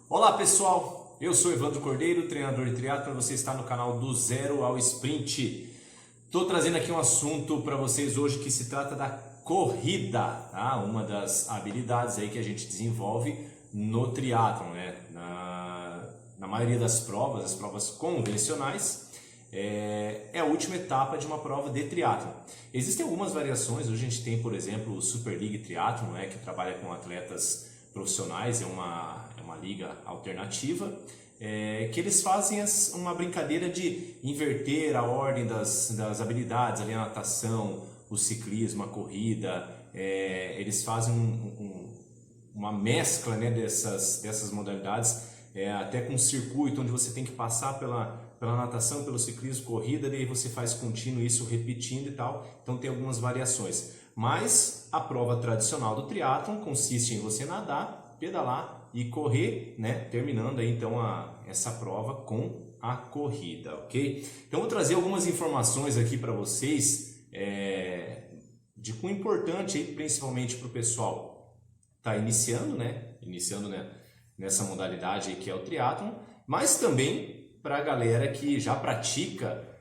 Olá pessoal, eu sou Evandro Cordeiro, treinador de triatlon, você está no canal do Zero ao Sprint. Estou trazendo aqui um assunto para vocês hoje que se trata da corrida, tá? Uma das habilidades aí que a gente desenvolve no triatlon, né? Na maioria das provas, as provas convencionais, é a última etapa de uma prova de triatlon. Existem algumas variações, hoje a gente tem, por exemplo, o Super League Triathlon, né, que trabalha com atletas profissionais, é uma liga alternativa, que eles fazem uma brincadeira de inverter a ordem das habilidades, ali a natação, o ciclismo, a corrida, eles fazem uma mescla, né, dessas modalidades, até com um circuito onde você tem que passar pela natação, pelo ciclismo, corrida, daí você faz contínuo isso repetindo e tal, então tem algumas variações. Mas a prova tradicional do triatlon consiste em você nadar, pedalar e correr, né? Terminando aí então essa prova com a corrida, ok? Então vou trazer algumas informações aqui para vocês de cunho importante aí, principalmente para o pessoal que está iniciando, né? Nessa modalidade aí que é o triatlon, mas também para a galera que já pratica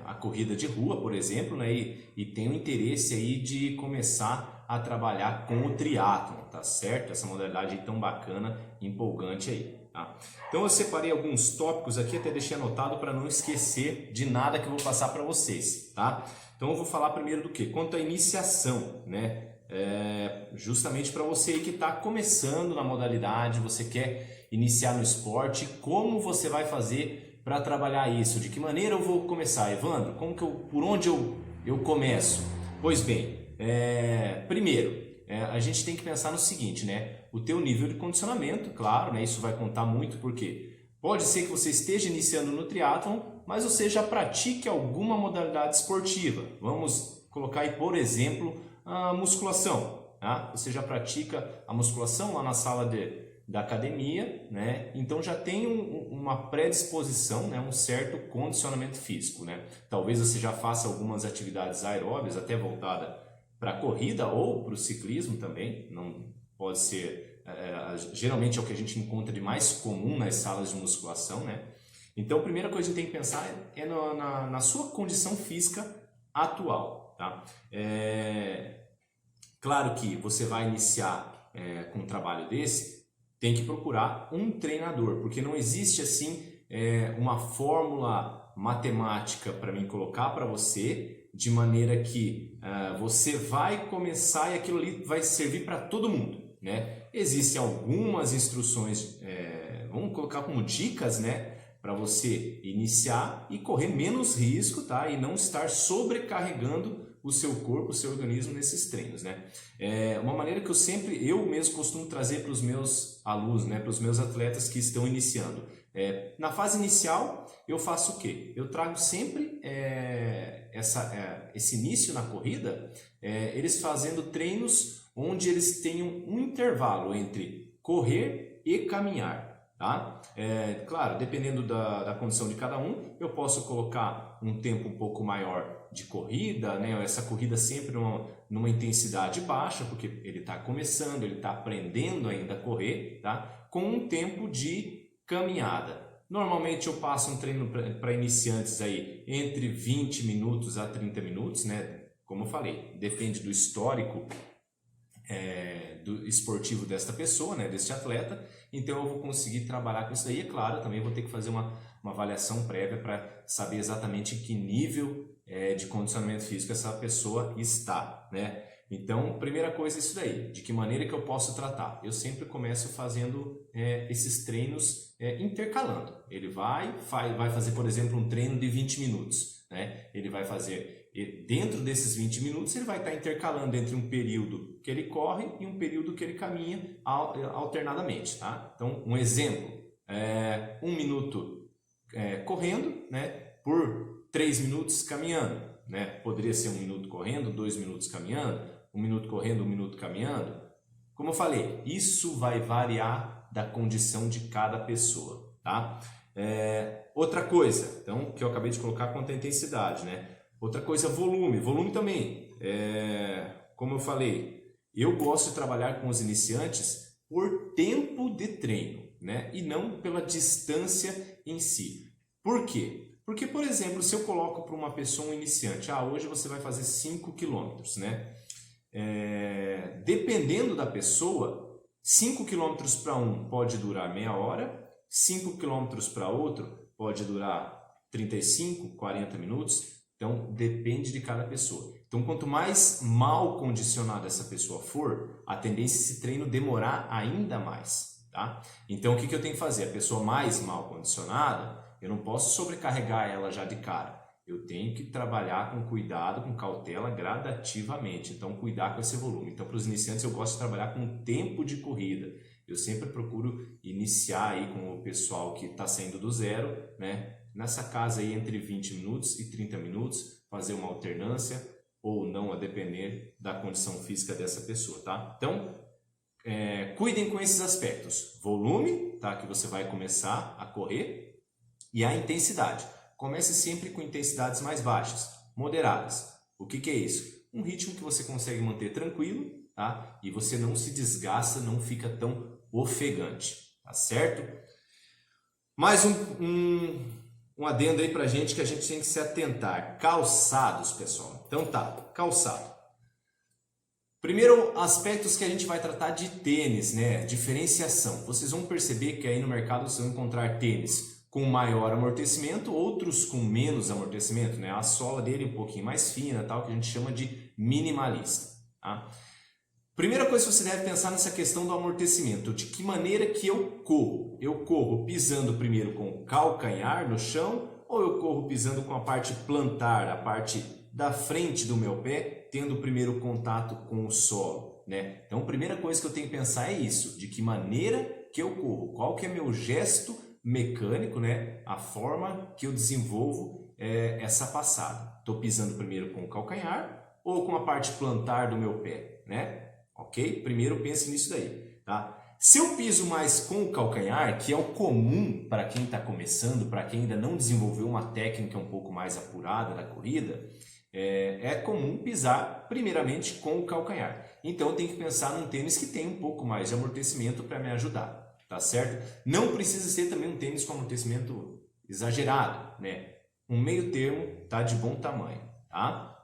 a corrida de rua, por exemplo, né, e tem o interesse aí de começar a trabalhar com o triatlon, tá certo? Essa modalidade aí tão bacana, empolgante aí, tá? Então eu separei alguns tópicos aqui, até deixei anotado para não esquecer de nada que eu vou passar para vocês, tá? Então eu vou falar primeiro do que? Quanto à iniciação, né? Justamente para você aí que está começando na modalidade, você quer iniciar no esporte, como você vai fazer para trabalhar isso? De que maneira eu vou começar, Evandro? Por onde eu começo? Pois bem, primeiro, a gente tem que pensar no seguinte, né? O teu nível de condicionamento, claro, né? Isso vai contar muito, porque pode ser que você esteja iniciando no triatlon, mas você já pratique alguma modalidade esportiva. Vamos colocar aí, por exemplo, a musculação, tá? Você já pratica a musculação lá na sala da academia, né? Então já tem uma predisposição, né? Um certo condicionamento físico, né? Talvez você já faça algumas atividades aeróbias, até voltada para a corrida ou para o ciclismo também, não pode ser, geralmente é o que a gente encontra de mais comum nas salas de musculação, né? Então a primeira coisa que a gente tem que pensar é na sua condição física atual, tá? Claro que você vai iniciar com um trabalho desse, tem que procurar um treinador, porque não existe assim uma fórmula matemática para mim colocar para você, de maneira que você vai começar e aquilo ali vai servir para todo mundo, né? Existem algumas instruções, vamos colocar como dicas, né? Para você iniciar e correr menos risco, tá? E não estar sobrecarregando o seu corpo, o seu organismo nesses treinos, né? Uma maneira que eu mesmo costumo trazer para os meus alunos, né? Para os meus atletas que estão iniciando. Na fase inicial, eu faço o quê? Eu trago sempre esse início na corrida, eles fazendo treinos onde eles tenham um intervalo entre correr e caminhar. Tá? Claro, dependendo da condição de cada um, eu posso colocar um tempo um pouco maior de corrida, né? Essa corrida sempre numa intensidade baixa, porque ele está começando, ele está aprendendo ainda a correr, tá? Com um tempo de caminhada. Normalmente eu passo um treino para iniciantes aí entre 20 minutos a 30 minutos, né? Como eu falei, depende do histórico do esportivo desta pessoa, né, deste atleta, então eu vou conseguir trabalhar com isso daí. É claro, também vou ter que fazer uma avaliação prévia para saber exatamente em que nível de condicionamento físico essa pessoa está, né? Então, primeira coisa é isso daí, de que maneira que eu posso tratar? Eu sempre começo fazendo esses treinos intercalando. Ele vai fazer, por exemplo, um treino de 20 minutos, né? Ele vai fazer, dentro desses 20 minutos, ele vai estar intercalando entre um período que ele corre e um período que ele caminha alternadamente, tá? Então, um exemplo, 1 minuto correndo, né? Por 3 minutos caminhando, né? Poderia ser 1 minuto correndo, 2 minutos caminhando, 1 minuto correndo, 1 minuto caminhando. Como eu falei, isso vai variar da condição de cada pessoa, tá? Outra coisa, então, que eu acabei de colocar quanto à intensidade, né? Outra coisa, volume. Volume também, como eu falei, eu gosto de trabalhar com os iniciantes por tempo de treino, né? E não pela distância em si. Por quê? Porque, por exemplo, se eu coloco para uma pessoa, um iniciante, hoje você vai fazer 5 quilômetros, né? Dependendo da pessoa, 5 quilômetros para um pode durar meia hora, 5 quilômetros para outro pode durar 35, 40 minutos. Então, depende de cada pessoa. Então, quanto mais mal condicionada essa pessoa for, a tendência é esse treino demorar ainda mais, tá? Então, o que eu tenho que fazer? A pessoa mais mal condicionada, eu não posso sobrecarregar ela já de cara. Eu tenho que trabalhar com cuidado, com cautela, gradativamente. Então, cuidar com esse volume. Então, para os iniciantes, eu gosto de trabalhar com tempo de corrida. Eu sempre procuro iniciar aí com o pessoal que está saindo do zero, né? Nessa casa aí entre 20 minutos e 30 minutos, fazer uma alternância ou não, a depender da condição física dessa pessoa, tá? Então, cuidem com esses aspectos. Volume, tá? Que você vai começar a correr, e a intensidade. Comece sempre com intensidades mais baixas, moderadas. O que é isso? Um ritmo que você consegue manter tranquilo, tá? E você não se desgasta, não fica tão ofegante, tá certo? Mais um adendo aí pra gente que a gente tem que se atentar. Calçados, pessoal. Então tá, calçado. Primeiro, aspectos que a gente vai tratar de tênis, né? Diferenciação. Vocês vão perceber que aí no mercado vocês vão encontrar tênis com maior amortecimento, outros com menos amortecimento, né? A sola dele um pouquinho mais fina, tal, que a gente chama de minimalista, tá? Primeira coisa que você deve pensar nessa questão do amortecimento, de que maneira que eu corro? Eu corro pisando primeiro com o calcanhar no chão ou eu corro pisando com a parte plantar, a parte da frente do meu pé, tendo o primeiro contato com o solo, né? Então, a primeira coisa que eu tenho que pensar é isso, de que maneira que eu corro, qual que é meu gesto mecânico, né? A forma que eu desenvolvo essa passada. Estou pisando primeiro com o calcanhar ou com a parte plantar do meu pé, né? Ok? Primeiro pense nisso daí, tá? Se eu piso mais com o calcanhar, que é o comum para quem está começando, para quem ainda não desenvolveu uma técnica um pouco mais apurada da corrida, é comum pisar primeiramente com o calcanhar. Então eu tenho que pensar num tênis que tem um pouco mais de amortecimento para me ajudar. Tá certo? Não precisa ser também um tênis com amortecimento exagerado, né? Um meio termo tá de bom tamanho, tá?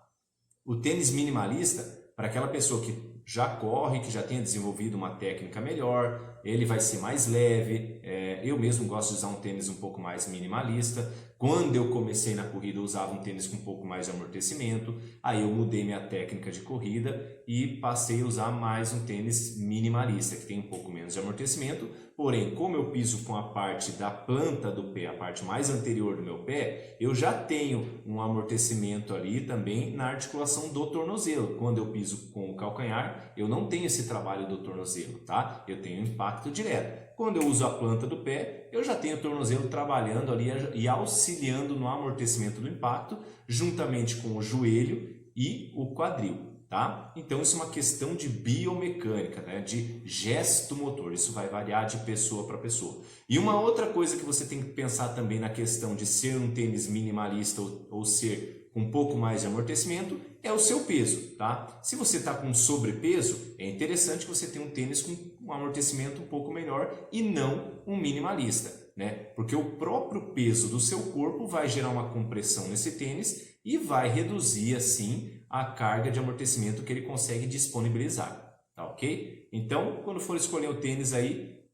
O tênis minimalista, para aquela pessoa que já corre, que já tenha desenvolvido uma técnica melhor, ele vai ser mais leve. Eu mesmo gosto de usar um tênis um pouco mais minimalista. Quando eu comecei na corrida, eu usava um tênis com um pouco mais de amortecimento. Aí eu mudei minha técnica de corrida e passei a usar mais um tênis minimalista, que tem um pouco menos de amortecimento. Porém, como eu piso com a parte da planta do pé, a parte mais anterior do meu pé, eu já tenho um amortecimento ali também na articulação do tornozelo. Quando eu piso com o calcanhar, eu não tenho esse trabalho do tornozelo, tá? Eu tenho impacto direto. Quando eu uso a planta do pé, eu já tenho o tornozelo trabalhando ali e auxiliando no amortecimento do impacto, juntamente com o joelho e o quadril. Tá? Então isso é uma questão de biomecânica, né? De gesto motor, isso vai variar de pessoa para pessoa. E uma outra coisa que você tem que pensar também na questão de ser um tênis minimalista ou ser com um pouco mais de amortecimento é o seu peso, tá? Se você está com sobrepeso, é interessante que você tenha um tênis com um amortecimento um pouco melhor e não um minimalista, né? Porque o próprio peso do seu corpo vai gerar uma compressão nesse tênis e vai reduzir assim a carga de amortecimento que ele consegue disponibilizar, tá ok? Então, quando for escolher o tênis aí,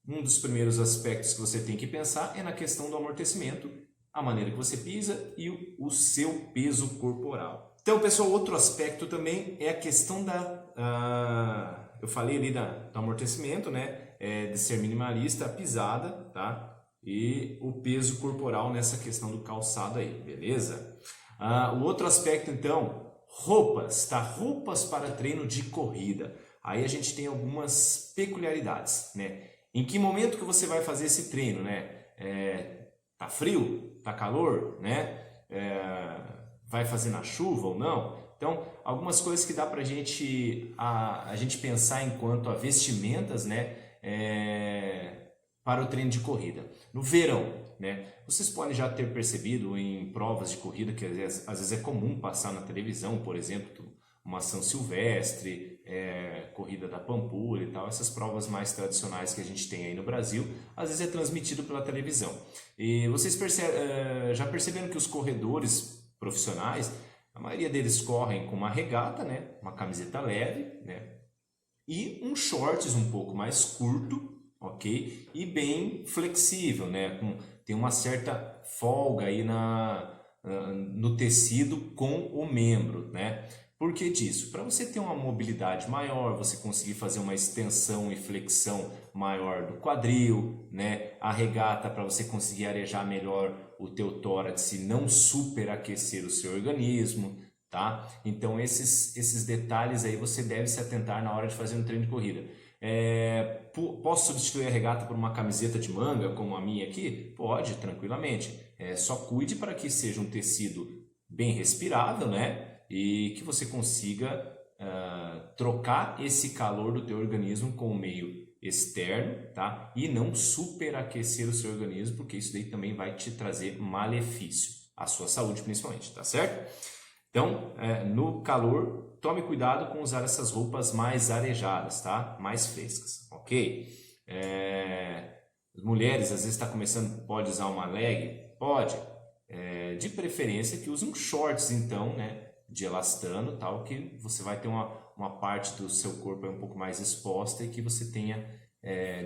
um dos primeiros aspectos que você tem que pensar é na questão do amortecimento, a maneira que você pisa e o seu peso corporal. Então, pessoal, outro aspecto também é a questão eu falei ali do amortecimento, né? De ser minimalista, a pisada, tá? E o peso corporal nessa questão do calçado aí, beleza? O outro aspecto, então, roupas, tá? Roupas para treino de corrida. Aí a gente tem algumas peculiaridades, né? Em que momento que você vai fazer esse treino, né? Tá frio? Tá calor, né? Vai fazer na chuva ou não? Então, algumas coisas que dá pra gente a gente pensar enquanto a vestimentas, né? Para o treino de corrida. No verão, né? Vocês podem já ter percebido em provas de corrida que às vezes é comum passar na televisão, por exemplo, uma São Silvestre, corrida da Pampulha e tal, essas provas mais tradicionais que a gente tem aí no Brasil, às vezes é transmitido pela televisão. E vocês já perceberam que os corredores profissionais, a maioria deles correm com uma regata, né, uma camiseta leve, né, e um shorts um pouco mais curto, ok? E bem flexível, né, tem uma certa folga aí no tecido com o membro, né? Por que disso? Para você ter uma mobilidade maior, você conseguir fazer uma extensão e flexão maior do quadril, né? A regata para você conseguir arejar melhor o teu tórax e não superaquecer o seu organismo, tá? Então esses detalhes aí você deve se atentar na hora de fazer um treino de corrida. Posso substituir a regata por uma camiseta de manga como a minha aqui? Pode, tranquilamente. Só cuide para que seja um tecido bem respirável, né? E que você consiga trocar esse calor do teu organismo com o meio externo, tá? E não superaquecer o seu organismo, porque isso daí também vai te trazer malefício, à sua saúde principalmente, tá certo? Então, no calor, tome cuidado com usar essas roupas mais arejadas, tá? Mais frescas, ok? As mulheres, às vezes está começando, pode usar uma leg? Pode. De preferência que use um shorts, então, né? De elastano, tal, que você vai ter uma parte do seu corpo um pouco mais exposta e que você tenha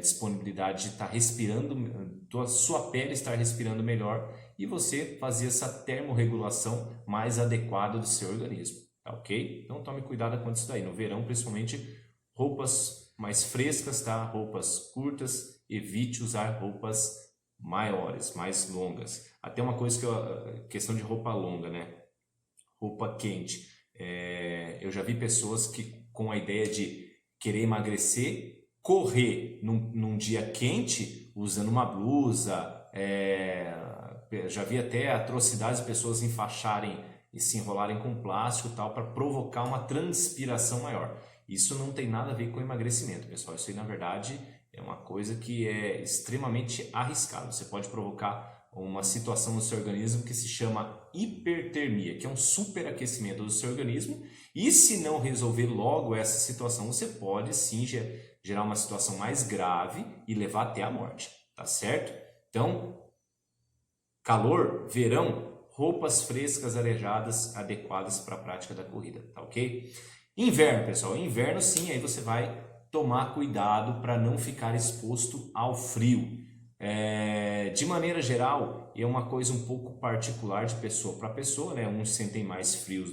disponibilidade de estar respirando, sua pele estar respirando melhor e você fazer essa termorregulação mais adequada do seu organismo, tá ok? Então tome cuidado com isso daí, no verão principalmente roupas mais frescas, tá? Roupas curtas, evite usar roupas maiores, mais longas. Até uma coisa questão de roupa longa, né? Roupa quente. Eu já vi pessoas que com a ideia de querer emagrecer, correr num dia quente usando uma blusa, já vi até atrocidades de pessoas enfaixarem e se enrolarem com plástico tal para provocar uma transpiração maior. Isso não tem nada a ver com emagrecimento, pessoal. Isso aí na verdade é uma coisa que é extremamente arriscado. Você pode provocar uma situação no seu organismo que se chama hipertermia, que é um superaquecimento do seu organismo, e se não resolver logo essa situação, você pode sim gerar uma situação mais grave e levar até a morte, tá certo? Então, calor, verão, roupas frescas, arejadas, adequadas para a prática da corrida, tá ok? Inverno, pessoal, inverno sim, aí você vai tomar cuidado para não ficar exposto ao frio. De maneira geral, é uma coisa um pouco particular de pessoa para pessoa, né? Uns sentem mais frio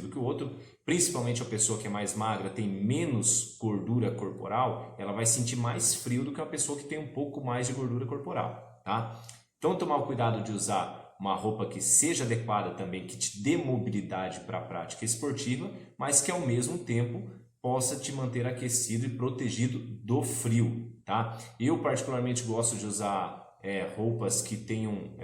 do que o outro, principalmente a pessoa que é mais magra, tem menos gordura corporal, ela vai sentir mais frio do que a pessoa que tem um pouco mais de gordura corporal, tá? Então tomar o cuidado de usar uma roupa que seja adequada também, que te dê mobilidade para a prática esportiva, mas que ao mesmo tempo possa te manter aquecido e protegido do frio, tá? Eu particularmente gosto de usar roupas que tenham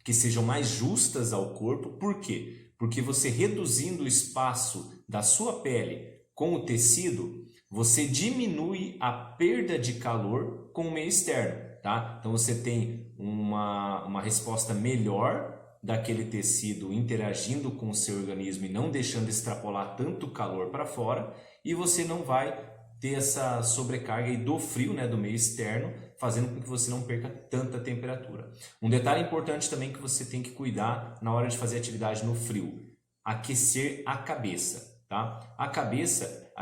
que sejam mais justas ao corpo. Por quê? Porque você reduzindo o espaço da sua pele com o tecido, você diminui a perda de calor com o meio externo, tá? Então você tem uma resposta melhor daquele tecido interagindo com o seu organismo e não deixando extrapolar tanto calor para fora, e você não vai ter essa sobrecarga aí do frio, né, do meio externo, fazendo com que você não perca tanta temperatura. Um detalhe importante também que você tem que cuidar na hora de fazer atividade no frio: aquecer a cabeça, tá? A cabeça,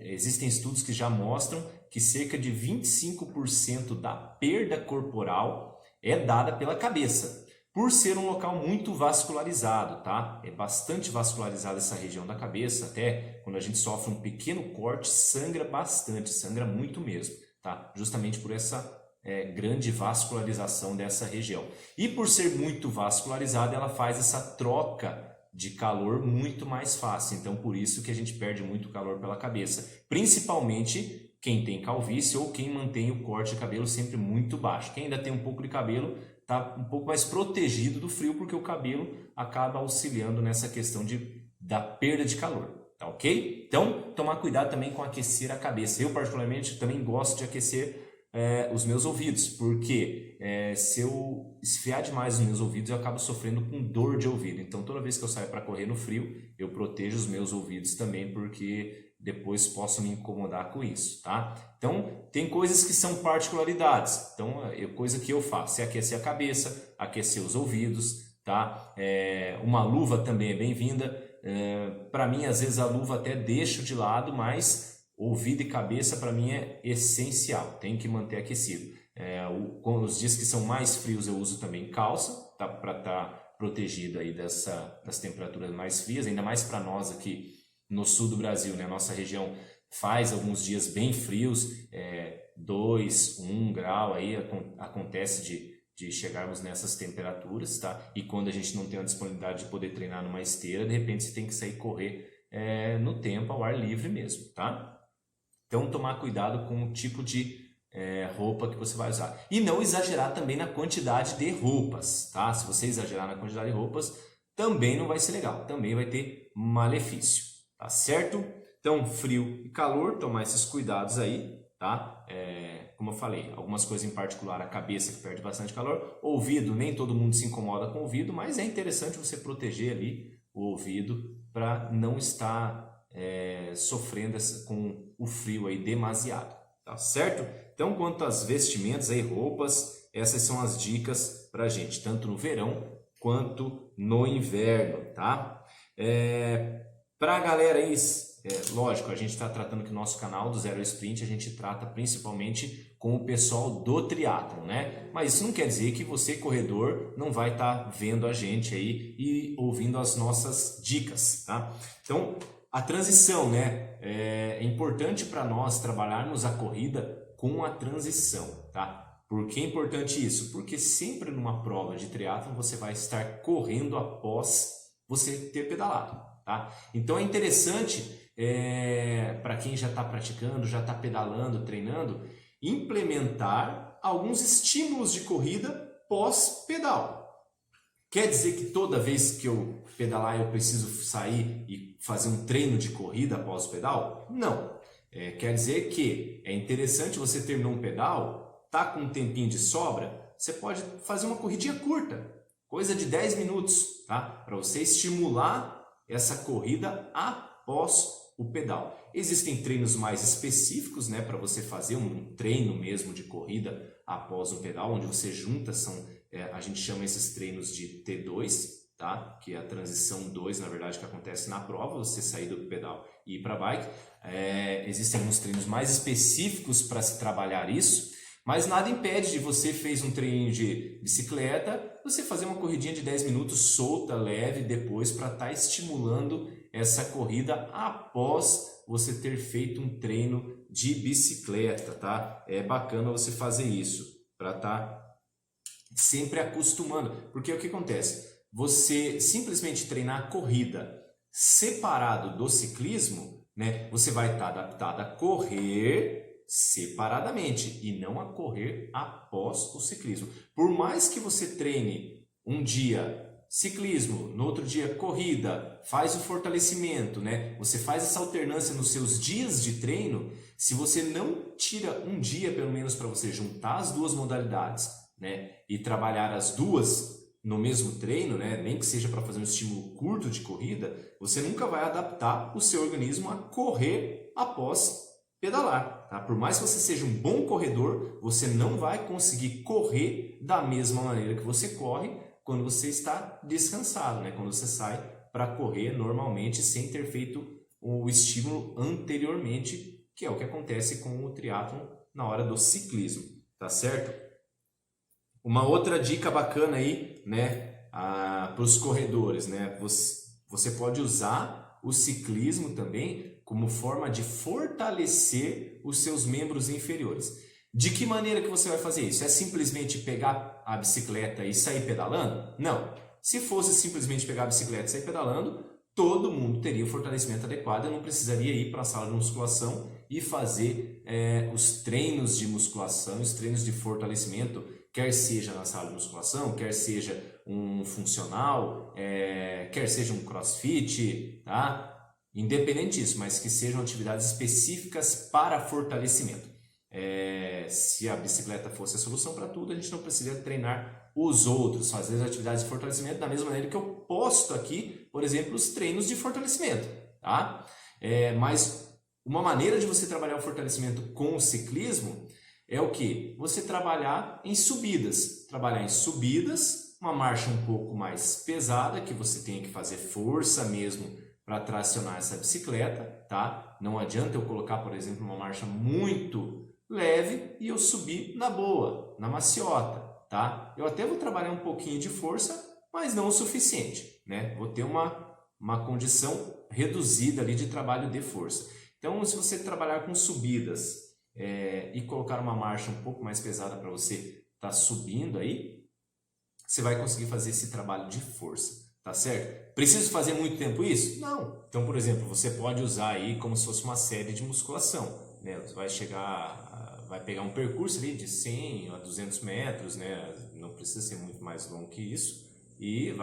existem estudos que já mostram que cerca de 25% da perda corporal é dada pela cabeça, por ser um local muito vascularizado, tá? É bastante vascularizada essa região da cabeça, até quando a gente sofre um pequeno corte, sangra bastante, sangra muito mesmo, tá? Justamente por essa grande vascularização dessa região. E por ser muito vascularizada, ela faz essa troca de calor muito mais fácil. Então, por isso que a gente perde muito calor pela cabeça, principalmente quem tem calvície ou quem mantém o corte de cabelo sempre muito baixo. Quem ainda tem um pouco de cabelo está um pouco mais protegido do frio, porque o cabelo acaba auxiliando nessa questão da perda de calor, tá ok? Então, tomar cuidado também com aquecer a cabeça. Eu, particularmente, também gosto de aquecer os meus ouvidos, porque se eu esfriar demais os meus ouvidos, eu acabo sofrendo com dor de ouvido. Então, toda vez que eu saio para correr no frio, eu protejo os meus ouvidos também, porque depois posso me incomodar com isso, tá? Então, tem coisas que são particularidades. Então, coisa que eu faço é aquecer a cabeça, aquecer os ouvidos, tá? Uma luva também é bem-vinda. Para mim, às vezes a luva até deixo de lado, mas ouvido e cabeça para mim é essencial, tem que manter aquecido. Os dias que são mais frios eu uso também calça, tá? Para estar protegido aí das temperaturas mais frias, ainda mais para nós aqui no sul do Brasil, né? Nossa região faz alguns dias bem frios, 2, 1 grau, aí acontece de chegarmos nessas temperaturas, tá? E quando a gente não tem a disponibilidade de poder treinar numa esteira, de repente você tem que sair correr no tempo, ao ar livre mesmo, tá? Então, tomar cuidado com o tipo de roupa que você vai usar. E não exagerar também na quantidade de roupas, tá? Se você exagerar na quantidade de roupas, também não vai ser legal, também vai ter malefício, tá certo? Então, frio e calor, tomar esses cuidados aí, tá? Como eu falei, algumas coisas em particular, a cabeça que perde bastante calor, ouvido, nem todo mundo se incomoda com o ouvido, mas é interessante você proteger ali o ouvido para não estar sofrendo com o frio aí demasiado, tá certo? Então, quanto às vestimentas aí, roupas, essas são as dicas pra gente, tanto no verão quanto no inverno, tá? Pra galera aí, lógico, a gente está tratando que o nosso canal do Zero ao Sprint, a gente trata principalmente com o pessoal do triatlon, né? Mas isso não quer dizer que você, corredor, não vai estar vendo a gente aí e ouvindo as nossas dicas, tá? Então, a transição, né? É importante para nós trabalharmos a corrida com a transição, tá? Por que é importante isso? Porque sempre numa prova de triatlon você vai estar correndo após você ter pedalado, tá? Então é interessante para quem já está praticando, já está pedalando, treinando, implementar alguns estímulos de corrida pós-pedal. Quer dizer que toda vez que eu pedalar eu preciso sair e fazer um treino de corrida após o pedal? Não. Quer dizer que é interessante você terminar um pedal, tá com um tempinho de sobra, você pode fazer uma corridinha curta, coisa de 10 minutos, tá? Para você estimular essa corrida após o pedal. Existem treinos mais específicos, né, para você fazer um treino mesmo de corrida após o pedal, onde você junta, a gente chama esses treinos de T2, tá? Que é a transição 2, na verdade, que acontece na prova, você sair do pedal e ir para a bike. Existem alguns treinos mais específicos para se trabalhar isso, mas nada impede de você fez um treino de bicicleta, você fazer uma corridinha de 10 minutos solta, leve, depois para estar estimulando essa corrida após você ter feito um treino de bicicleta, tá? É bacana você fazer isso para estar sempre acostumando, porque o que acontece? Você simplesmente treinar a corrida separado do ciclismo, né? Você vai estar adaptado a correr separadamente e não a correr após o ciclismo. Por mais que você treine um dia ciclismo, no outro dia corrida, faz o fortalecimento, né? Você faz essa alternância nos seus dias de treino, se você não tira um dia pelo menos para você juntar as duas modalidades, né? E trabalhar as duas no mesmo treino, né? Nem que seja para fazer um estímulo curto de corrida, você nunca vai adaptar o seu organismo a correr após pedalar, tá? Por mais que você seja um bom corredor, você não vai conseguir correr da mesma maneira que você corre quando você está descansado, né? Quando você sai para correr normalmente sem ter feito o estímulo anteriormente, que é o que acontece com o triatlon na hora do ciclismo, tá certo? Uma outra dica bacana aí, né, para os corredores, né? Você pode usar o ciclismo também como forma de fortalecer os seus membros inferiores. De que maneira que você vai fazer isso? É simplesmente pegar a bicicleta e sair pedalando? Não. Se fosse simplesmente pegar a bicicleta e sair pedalando, todo mundo teria o fortalecimento adequado. Eu não precisaria ir para a sala de musculação e fazer os treinos de musculação, os treinos de fortalecimento, quer seja na sala de musculação, quer seja um funcional, quer seja um crossfit, tá? Independente disso, mas que sejam atividades específicas para fortalecimento. Se a bicicleta fosse a solução para tudo, a gente não precisaria treinar os outros, fazer as atividades de fortalecimento da mesma maneira que eu posto aqui, por exemplo, os treinos de fortalecimento, tá? Mas uma maneira de você trabalhar o fortalecimento com o ciclismo é o que? Você trabalhar em subidas. Trabalhar em subidas, uma marcha um pouco mais pesada, que você tenha que fazer força mesmo para tracionar essa bicicleta, tá? Não adianta eu colocar, por exemplo, uma marcha muito leve e eu subir na boa, na maciota, tá? Eu até vou trabalhar um pouquinho de força, mas não o suficiente, né? Vou ter uma condição reduzida ali de trabalho de força. Então, se você trabalhar com subidas e colocar uma marcha um pouco mais pesada para você estar subindo aí, você vai conseguir fazer esse trabalho de força, tá certo? Preciso fazer muito tempo isso? Não. Então, por exemplo, você pode usar aí como se fosse uma série de musculação, né? Você vai pegar um percurso ali de 100 a 200 metros, né? Não precisa ser muito mais longo que isso. E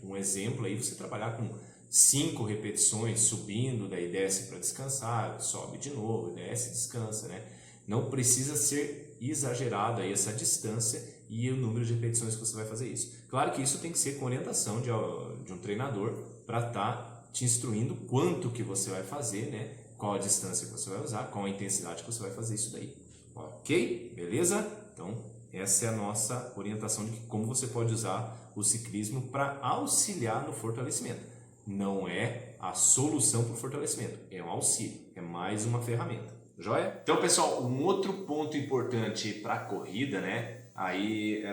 um exemplo aí, você trabalhar com 5 repetições subindo, daí desce para descansar, sobe de novo, desce, descansa, né? Não precisa ser exagerado aí essa distância e o número de repetições que você vai fazer isso. Claro que isso tem que ser com orientação de um treinador para estar te instruindo quanto que você vai fazer, né? Qual a distância que você vai usar, qual a intensidade que você vai fazer isso daí. Ok? Beleza? Então, essa é a nossa orientação de como você pode usar o ciclismo para auxiliar no fortalecimento. Não é a solução para o fortalecimento, é um auxílio, é mais uma ferramenta. Joia? Então, pessoal, um outro ponto importante para a corrida, né? Aí,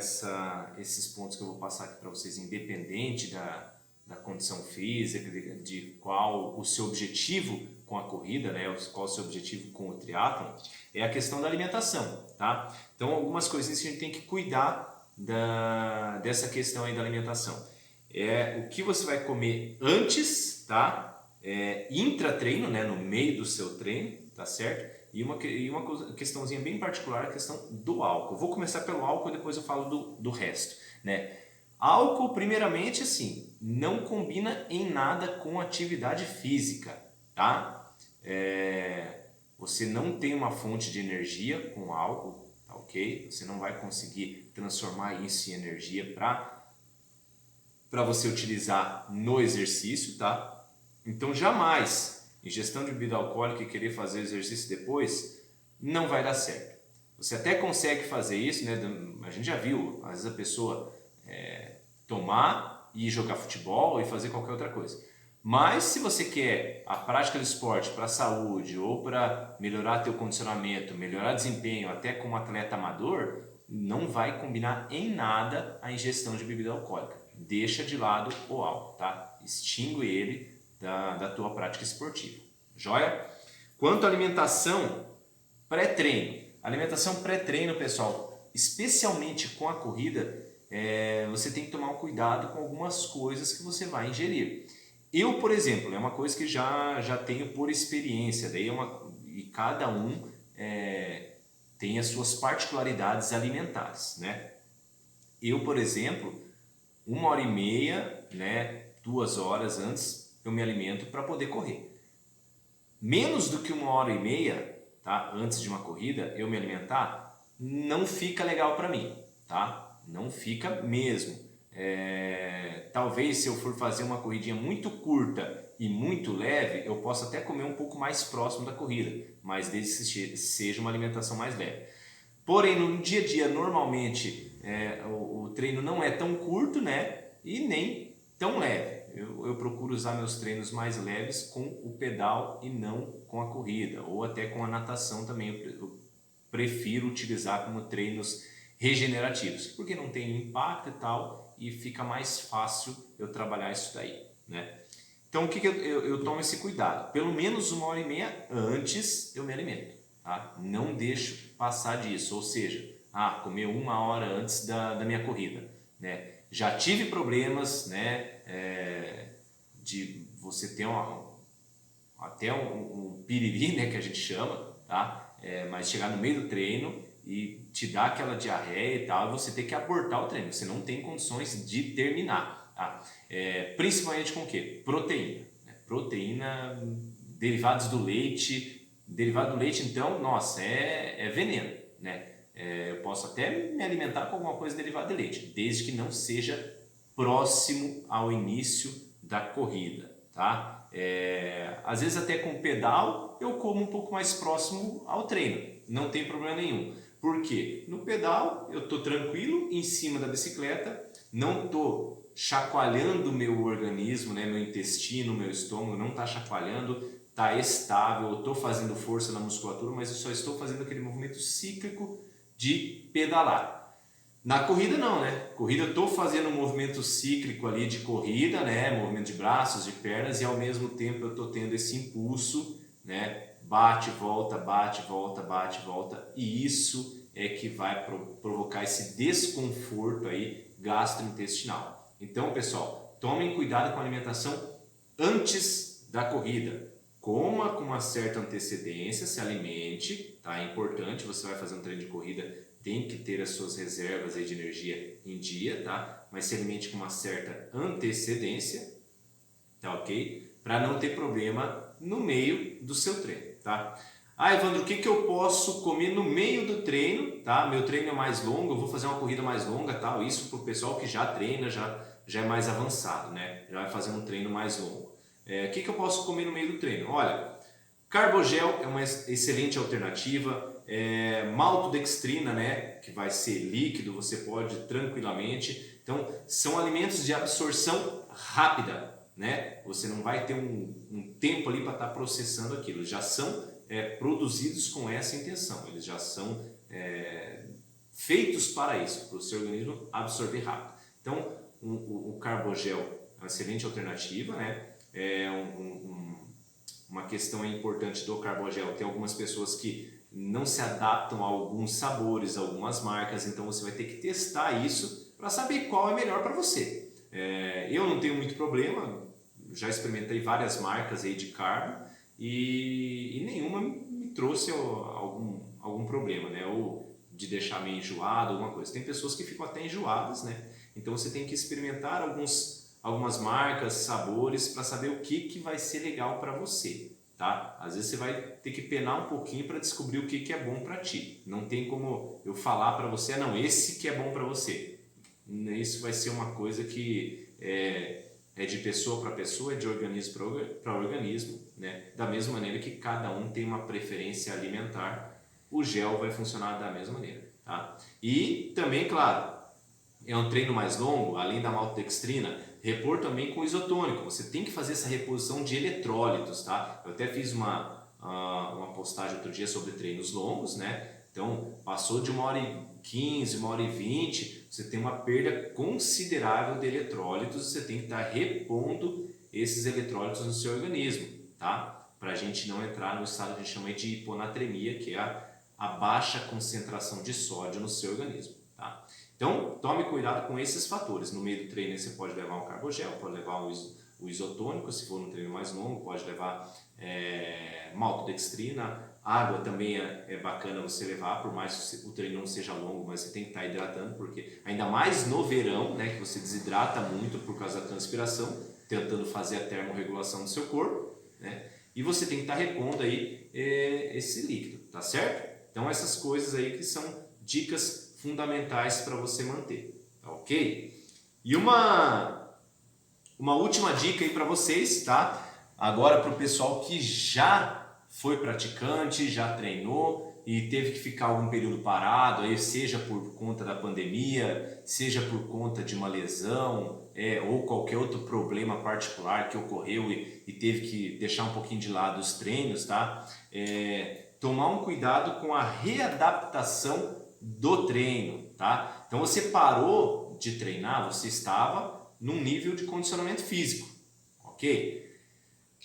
esses pontos que eu vou passar aqui para vocês, independente da condição física, de qual o seu objetivo com a corrida, né? Qual o seu objetivo com o triatlon, é a questão da alimentação, tá? Então, algumas coisinhas que a gente tem que cuidar dessa questão aí da alimentação. O que você vai comer antes, tá? Intra-treino, né? No meio do seu treino, tá certo? E uma questãozinha bem particular, a questão do álcool. Vou começar pelo álcool e depois eu falo do resto, né? Álcool, primeiramente, assim, não combina em nada com atividade física, tá? Você não tem uma fonte de energia com álcool, tá ok? Você não vai conseguir transformar isso em energia para você utilizar no exercício, tá? Então, jamais ingestão de bebida alcoólica e querer fazer exercício depois, não vai dar certo. Você até consegue fazer isso, né? A gente já viu, às vezes a pessoa tomar e jogar futebol e fazer qualquer outra coisa. Mas se você quer a prática do esporte para a saúde ou para melhorar teu condicionamento, melhorar desempenho, até como atleta amador, não vai combinar em nada a ingestão de bebida alcoólica. Deixa de lado o álcool, tá? Extingue ele da tua prática esportiva. Joia? Quanto à alimentação pré-treino. Alimentação pré-treino, pessoal, especialmente com a corrida, você tem que tomar um cuidado com algumas coisas que você vai ingerir. Eu, por exemplo, é uma coisa que já tenho por experiência, e cada um tem as suas particularidades alimentares, né? Eu, por exemplo, 1h30, né, 2 horas antes, eu me alimento para poder correr. Menos do que 1h30, tá, antes de uma corrida, eu me alimentar, não fica legal para mim, tá? Não fica mesmo. Talvez se eu for fazer uma corridinha muito curta e muito leve, eu possa até comer um pouco mais próximo da corrida, mas desde que seja uma alimentação mais leve. Porém, no dia a dia, normalmente, o treino não é tão curto, né? E nem tão leve. Eu procuro usar meus treinos mais leves com o pedal e não com a corrida, ou até com a natação também. Eu prefiro utilizar como treinos regenerativos, porque não tem impacto e tal, e fica mais fácil eu trabalhar isso daí, né? Então, o que eu tomo esse cuidado? Pelo menos 1h30 antes eu me alimento, tá? Não deixo passar disso, ou seja, comer 1 hora antes da minha corrida, né? Já tive problemas, né, de você ter até um piriri, né, que a gente chama, tá? Mas chegar no meio do treino e te dar aquela diarreia e tal, e você ter que abortar o treino, você não tem condições de terminar, tá? Principalmente com o quê? Proteína, né? Proteína, derivados do leite. Derivado do leite, então, nossa, é veneno, né? Eu posso até me alimentar com alguma coisa derivada de leite, desde que não seja próximo ao início da corrida, tá? Às vezes até com pedal eu como um pouco mais próximo ao treino, não tem problema nenhum. Por quê? No pedal eu estou tranquilo em cima da bicicleta, não estou chacoalhando o meu organismo, né? Meu intestino, meu estômago não está chacoalhando, está estável, eu estou fazendo força na musculatura, mas eu só estou fazendo aquele movimento cíclico de pedalar. Na corrida não, né? Corrida eu estou fazendo um movimento cíclico ali de corrida, né? Movimento de braços, de pernas, e ao mesmo tempo eu estou tendo esse impulso, né? Bate, volta, bate, volta, bate, volta, e isso é que vai provocar esse desconforto aí gastrointestinal. Então, pessoal, tomem cuidado com a alimentação antes da corrida. Coma com uma certa antecedência, se alimente, tá? É importante, você vai fazer um treino de corrida, tem que ter as suas reservas aí de energia em dia, tá? Mas se alimente com uma certa antecedência, tá ok? Para não ter problema no meio do seu treino, tá? Ah, Evandro, o que eu posso comer no meio do treino, tá? Meu treino é mais longo, eu vou fazer uma corrida mais longa, tal. Isso para o pessoal que já treina, já é mais avançado, né? Já vai fazer um treino mais longo. O que eu posso comer no meio do treino? Olha, carbogel é uma excelente alternativa. Maltodextrina, né, que vai ser líquido, você pode tranquilamente. Então, são alimentos de absorção rápida, né? Você não vai ter um tempo ali para estar processando aquilo. Já são produzidos com essa intenção. Eles já são feitos para isso, para o seu organismo absorver rápido. Então, o carbogel é uma excelente alternativa, né? Uma questão importante do carbogel, tem algumas pessoas que não se adaptam a alguns sabores, a algumas marcas, então você vai ter que testar isso para saber qual é melhor para você. Eu não tenho muito problema, já experimentei várias marcas aí de carbo e nenhuma me trouxe algum problema, né? Ou de deixar meio enjoado, alguma coisa. Tem pessoas que ficam até enjoadas, né? Então você tem que experimentar algumas marcas, sabores, para saber o que vai ser legal para você, tá? Às vezes você vai ter que penar um pouquinho para descobrir o que é bom para ti. Não tem como eu falar para você, não, esse que é bom para você. Isso vai ser uma coisa que é de pessoa para pessoa, é de organismo para organismo, né? Da mesma maneira que cada um tem uma preferência alimentar, o gel vai funcionar da mesma maneira, tá? E também, claro, é um treino mais longo, além da maltodextrina, repor também com isotônico. Você tem que fazer essa reposição de eletrólitos, tá? Eu até fiz uma postagem outro dia sobre treinos longos, né? Então, passou de 1h15, 1h20, você tem uma perda considerável de eletrólitos, você tem que estar repondo esses eletrólitos no seu organismo, tá? Para a gente não entrar no estado que a gente chama de hiponatremia, que é a baixa concentração de sódio no seu organismo, tá? Então, tome cuidado com esses fatores. No meio do treino você pode levar um carbogel, pode levar o isotônico, se for um treino mais longo, pode levar maltodextrina. Água também é bacana você levar, por mais que o treino não seja longo, mas você tem que estar hidratando, porque ainda mais no verão, né, que você desidrata muito por causa da transpiração, tentando fazer a termorregulação do seu corpo, né, e você tem que estar repondo aí esse líquido, tá certo? Então essas coisas aí que são dicas fundamentais para você manter, tá ok? E uma última dica aí para vocês, tá? Agora para o pessoal que já foi praticante, já treinou e teve que ficar algum período parado, aí seja por conta da pandemia, seja por conta de uma lesão, ou qualquer outro problema particular que ocorreu e teve que deixar um pouquinho de lado os treinos, tá? Tomar um cuidado com a readaptação do treino, tá? Então você parou de treinar, você estava num nível de condicionamento físico, ok?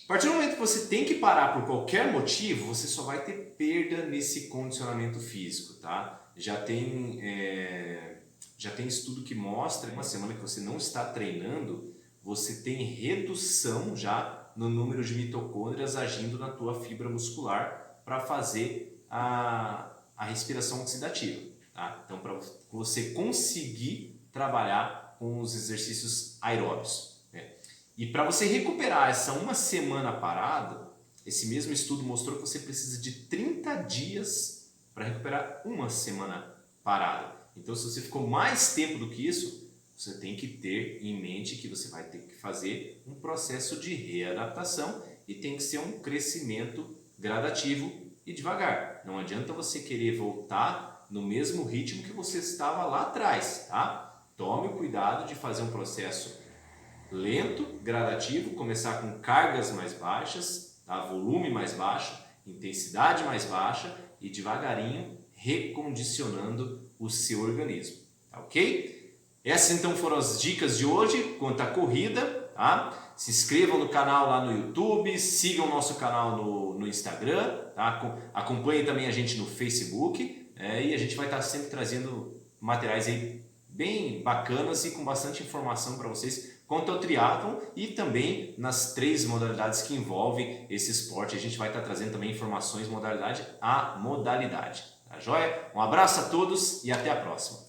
A partir do momento que você tem que parar por qualquer motivo, você só vai ter perda nesse condicionamento físico, tá? Já tem estudo que mostra, uma semana que você não está treinando, você tem redução já no número de mitocôndrias agindo na tua fibra muscular para fazer a respiração oxidativa, tá? Então, para você conseguir trabalhar com os exercícios aeróbicos, né? E para você recuperar essa uma semana parada, esse mesmo estudo mostrou que você precisa de 30 dias para recuperar uma semana parada. Então, se você ficou mais tempo do que isso, você tem que ter em mente que você vai ter que fazer um processo de readaptação e tem que ser um crescimento gradativo e devagar. Não adianta você querer voltar no mesmo ritmo que você estava lá atrás, tá? Tome o cuidado de fazer um processo lento, gradativo, começar com cargas mais baixas, tá? Volume mais baixo, intensidade mais baixa e devagarinho recondicionando o seu organismo, tá ok? Essas então foram as dicas de hoje quanto à corrida, tá? Se inscrevam no canal lá no YouTube, sigam o nosso canal no Instagram, tá? Acompanhem também a gente no Facebook, e a gente vai estar sempre trazendo materiais aí bem bacanas e com bastante informação para vocês quanto ao triatlon e também nas 3 modalidades que envolvem esse esporte. A gente vai estar trazendo também informações modalidade a modalidade. Tá joia? Um abraço a todos e até a próxima.